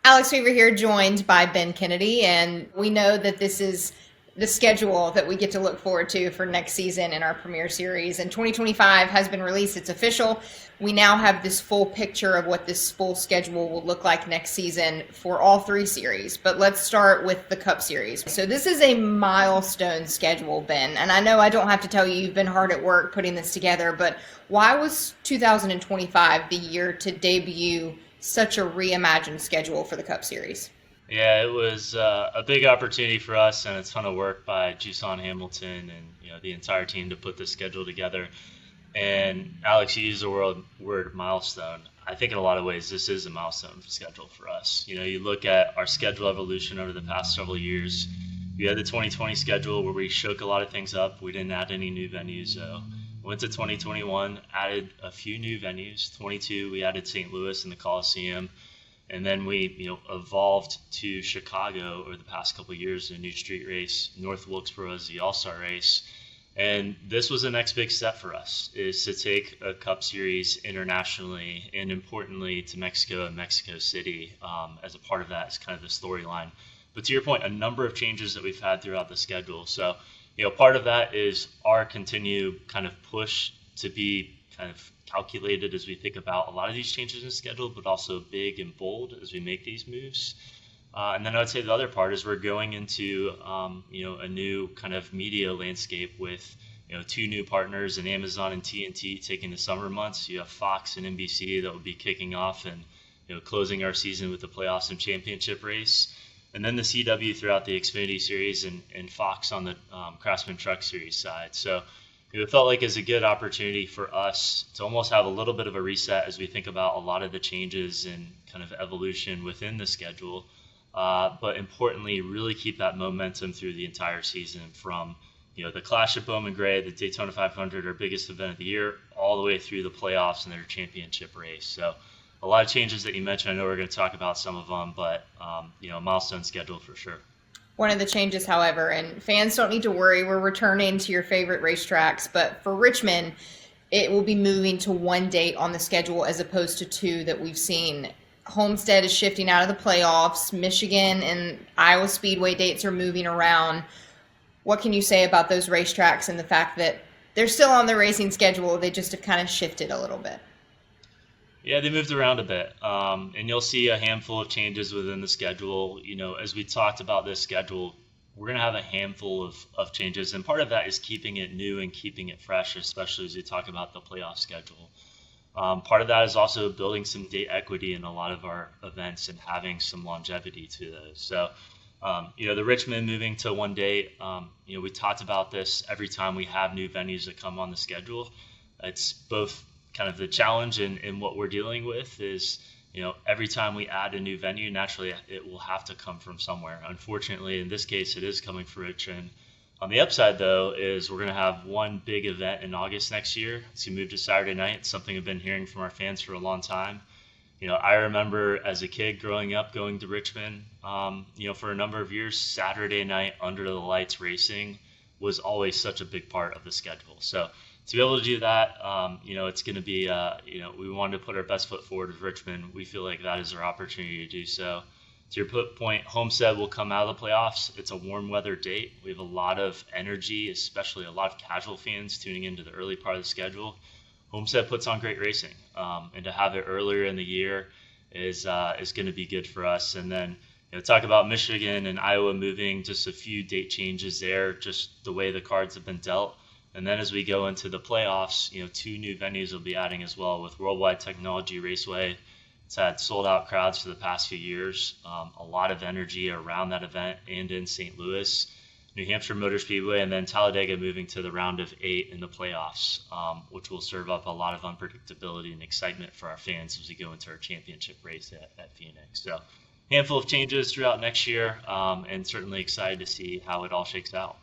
Alex Weaver here, joined by Ben Kennedy, and we know that this is the schedule that we get to look forward to for next season in our Premier Series. And 2025 has been released, it's official. We now have this full picture of what this full schedule will look like next season for all three series. But let's start with the Cup Series. So this is a milestone schedule, Ben, and I know I don't have to tell you you've been hard at work putting this together, but why was 2025 the year to debut such a reimagined schedule for the Cup Series? Yeah, it was a big opportunity for us, and a ton of work by Juson Hamilton and the entire team to put this schedule together. And Alex, you used the word milestone. I think in a lot of ways this is a milestone schedule for us. You look at our schedule evolution over the past several years. We had the 2020 schedule where we shook a lot of things up. We didn't add any new venues though. Went to 2021, added a few new venues. 22, we added St. Louis and the Coliseum. And then we, evolved to Chicago over the past couple of years, a new street race. North Wilkesboro is the All-Star race. And this was the next big step for us, is to take a Cup Series internationally and importantly to Mexico and Mexico City as a part of that as kind of the storyline. But to your point, a number of changes that we've had throughout the schedule. So, part of that is our continued kind of push to be kind of calculated as we think about a lot of these changes in the schedule, but also big and bold as we make these moves. And then I would say the other part is we're going into, a new kind of media landscape with, two new partners in Amazon and TNT taking the summer months. You have Fox and NBC that will be kicking off and, closing our season with the playoffs and championship race. And then the CW throughout the Xfinity Series and Fox on the Craftsman Truck Series side. So it felt like it's a good opportunity for us to almost have a little bit of a reset as we think about a lot of the changes and kind of evolution within the schedule. But importantly, really keep that momentum through the entire season from, the Clash at Bowman Gray, the Daytona 500, our biggest event of the year, all the way through the playoffs and their championship race. So a lot of changes that you mentioned. I know we're going to talk about some of them, but, milestone schedule for sure. One of the changes, however, and fans don't need to worry, we're returning to your favorite racetracks, but for Richmond, it will be moving to one date on the schedule as opposed to two that we've seen. Homestead is shifting out of the playoffs. Michigan and Iowa Speedway dates are moving around. What can you say about those racetracks and the fact that they're still on the racing schedule, they just have kind of shifted a little bit? Yeah, they moved around a bit, and you'll see a handful of changes within the schedule. As we talked about this schedule, we're going to have a handful of changes, and part of that is keeping it new and keeping it fresh, especially as we talk about the playoff schedule. Part of that is also building some date equity in a lot of our events and having some longevity to those. So, the Richmond moving to one date, we talked about this every time we have new venues that come on the schedule. It's both kind of the challenge in what we're dealing with is, every time we add a new venue, naturally it will have to come from somewhere. Unfortunately, in this case, it is coming from Richmond. On the upside, though, is we're going to have one big event in August next year. It's going to move to Saturday night. It's something I've been hearing from our fans for a long time. I remember as a kid growing up going to Richmond, for a number of years, Saturday night under the lights racing was always such a big part of the schedule. So to be able to do that, it's going to be, we wanted to put our best foot forward with Richmond. We feel like that is our opportunity to do so. To your point, Homestead will come out of the playoffs. It's a warm weather date. We have a lot of energy, especially a lot of casual fans tuning into the early part of the schedule. Homestead puts on great racing, and to have it earlier in the year is going to be good for us. And then talk about Michigan and Iowa moving, just a few date changes there, just the way the cards have been dealt. And then as we go into the playoffs, two new venues will be adding as well with Worldwide Technology Raceway. It's had sold out crowds for the past few years, a lot of energy around that event and in St. Louis, New Hampshire Motor Speedway, and then Talladega moving to the round of 8 in the playoffs, which will serve up a lot of unpredictability and excitement for our fans as we go into our championship race at Phoenix. So handful of changes throughout next year, and certainly excited to see how it all shakes out.